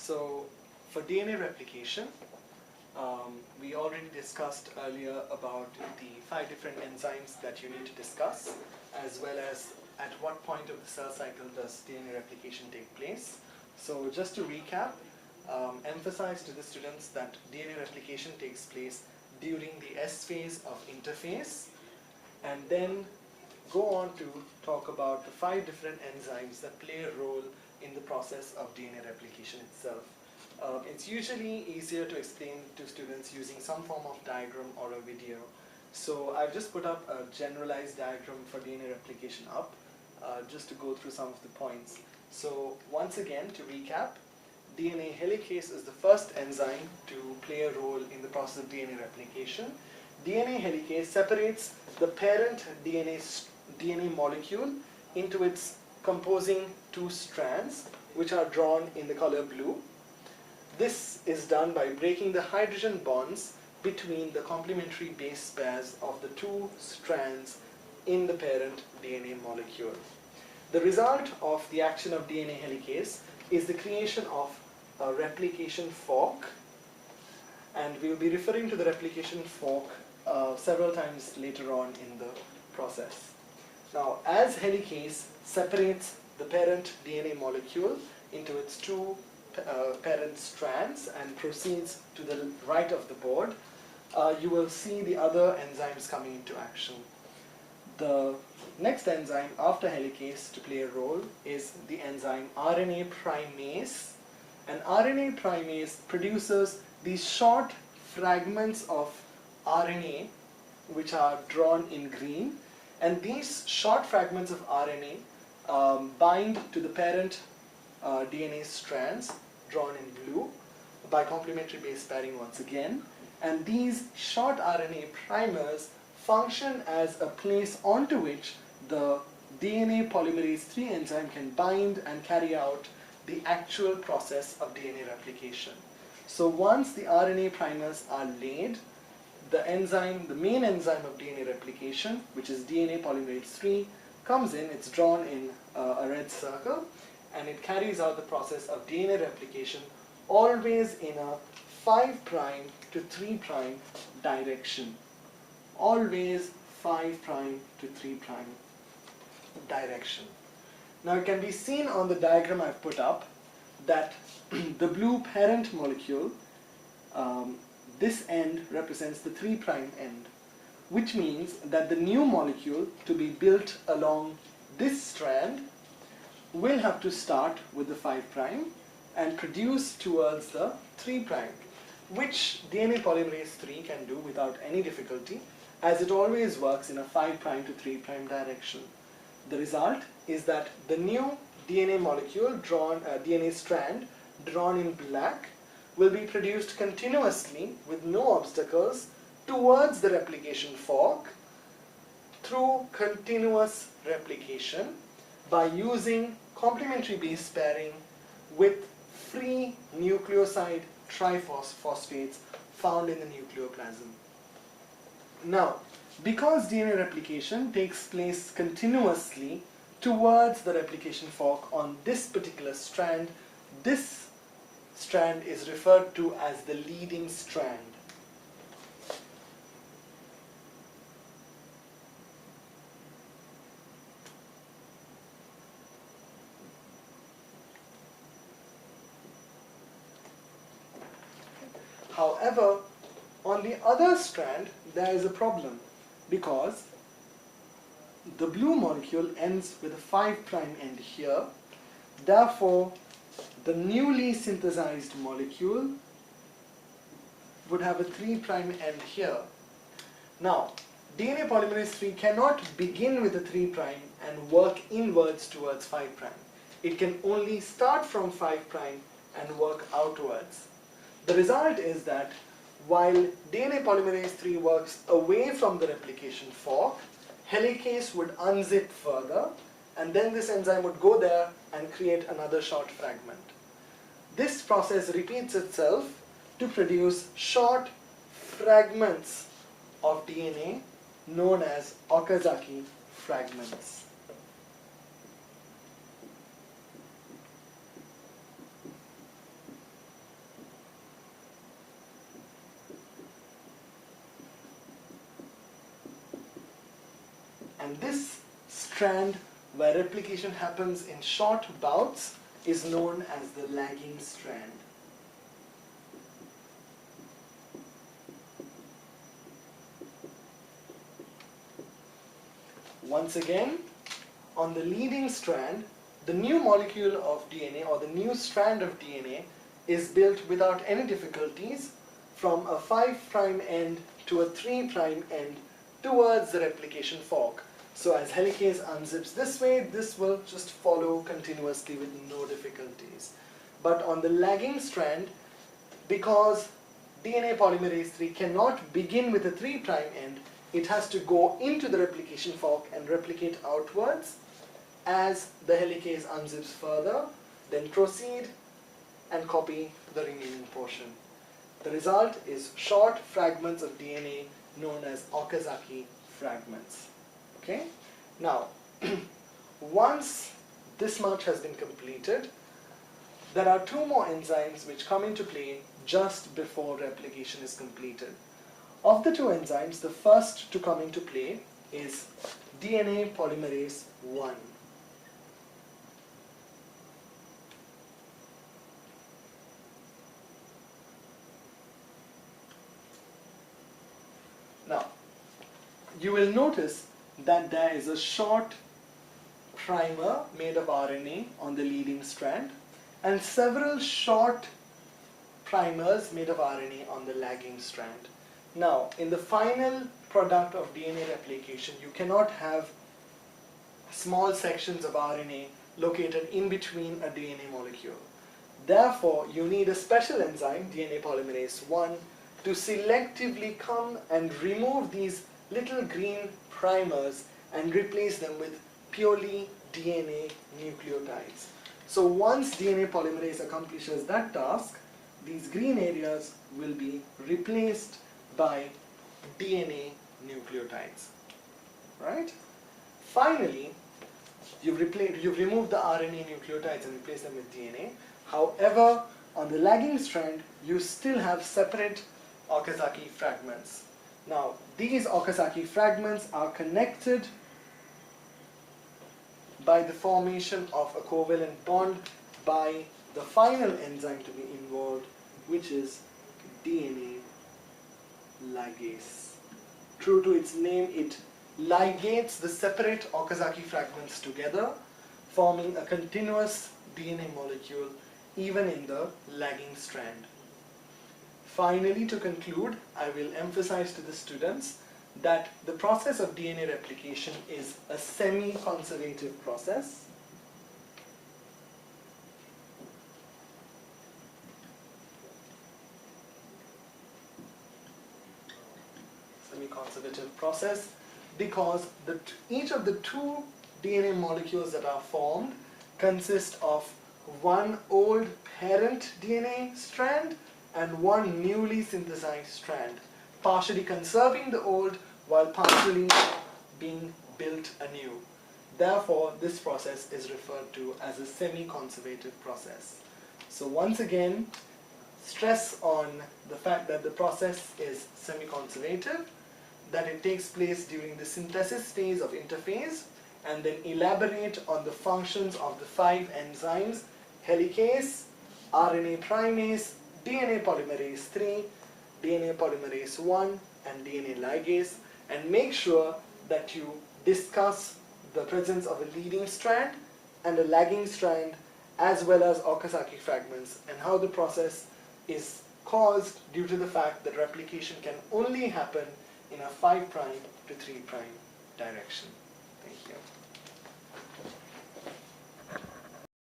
So for DNA replication, we already discussed earlier about the 5 different enzymes that you need to discuss, as well as at what point of the cell cycle does DNA replication take place. So just to recap, emphasize to the students that DNA replication takes place during the S phase of interphase, and then go on to talk about the 5 different enzymes that play a role in the process of DNA replication itself. It's usually easier to explain to students using some form of diagram or a video. So I've just put up a generalized diagram for DNA replication up, just to go through some of the points. So once again, to recap, DNA helicase is the first enzyme to play a role in the process of DNA replication. DNA helicase separates the parent DNA molecule into its composing 2 strands, which are drawn in the color blue. This is done by breaking the hydrogen bonds between the complementary base pairs of the 2 strands in the parent DNA molecule. The result of the action of DNA helicase is the creation of a replication fork, and we will be referring to the replication fork several times later on in the process. Now, as helicase separates the parent DNA molecule into its 2 parent strands and proceeds to the right of the board, you will see the other enzymes coming into action. The next enzyme after helicase to play a role is the enzyme RNA primase. And RNA primase produces these short fragments of RNA which are drawn in green, and these short fragments of RNA bind to the parent DNA strands drawn in blue by complementary base pairing once again, and these short RNA primers function as a place onto which the DNA polymerase III enzyme can bind and carry out the actual process of DNA replication. So once the RNA primers are laid, the main enzyme of DNA replication, which is DNA polymerase III, comes in. It's drawn in a red circle, and it carries out the process of DNA replication always in a 5' to 3' direction. Always 5' to 3' direction. Now it can be seen on the diagram I've put up that the blue parent molecule, this end represents the 3' end, which means that the new molecule to be built along this strand will have to start with the 5' and produce towards the 3', which DNA polymerase III can do without any difficulty, as it always works in a 5' to 3' direction. The result is that the new DNA molecule DNA strand drawn in black will be produced continuously with no obstacles towards the replication fork through continuous replication by using complementary base pairing with free nucleoside triphosphates found in the nucleoplasm. Now, because DNA replication takes place continuously towards the replication fork on this particular strand, this strand is referred to as the leading strand. However, on the other strand, there is a problem, because the blue molecule ends with a 5' end here. Therefore, the newly synthesized molecule would have a 3' end here. Now, DNA polymerase III cannot begin with a 3' and work inwards towards 5'. It can only start from 5' and work outwards. The result is that while DNA polymerase III works away from the replication fork, helicase would unzip further, and then this enzyme would go there and create another short fragment. This process repeats itself to produce short fragments of DNA known as Okazaki fragments. And this strand where replication happens in short bouts is known as the lagging strand. Once again, on the leading strand, the new molecule of DNA or the new strand of DNA is built without any difficulties from a 5' end to a 3' end towards the replication fork. So as helicase unzips this way, this will just follow continuously with no difficulties. But on the lagging strand, because DNA polymerase 3 cannot begin with a 3' end, it has to go into the replication fork and replicate outwards as the helicase unzips further, then proceed and copy the remaining portion. The result is short fragments of DNA known as Okazaki fragments. Okay? Now, once this much has been completed, there are two more enzymes which come into play just before replication is completed. Of the two enzymes, the first to come into play is DNA polymerase 1. Now, you will notice that there is a short primer made of RNA on the leading strand and several short primers made of RNA on the lagging strand. Now, in the final product of DNA replication, you cannot have small sections of RNA located in between a DNA molecule. Therefore, you need a special enzyme, DNA polymerase 1, to selectively come and remove these little green primers and replace them with purely DNA nucleotides. So once DNA polymerase accomplishes that task, these green areas will be replaced by DNA nucleotides. Right? Finally, you've removed the RNA nucleotides and replaced them with DNA. However, on the lagging strand, you still have separate Okazaki fragments. Now, these Okazaki fragments are connected by the formation of a covalent bond by the final enzyme to be involved, which is DNA ligase. True to its name, it ligates the separate Okazaki fragments together, forming a continuous DNA molecule even in the lagging strand. Finally, to conclude, I will emphasize to the students that the process of DNA replication is a semi-conservative process. Semi-conservative process because each of the two DNA molecules that are formed consist of one old parent DNA strand and one newly synthesized strand, partially conserving the old while partially being built anew. Therefore, this process is referred to as a semi-conservative process. So once again, stress on the fact that the process is semi-conservative, that it takes place during the synthesis phase of interphase, and then elaborate on the functions of the 5 enzymes: helicase, RNA primase, DNA polymerase 3, DNA polymerase 1, and DNA ligase, and make sure that you discuss the presence of a leading strand and a lagging strand, as well as Okazaki fragments, and how the process is caused due to the fact that replication can only happen in a 5' to 3' direction. Thank you.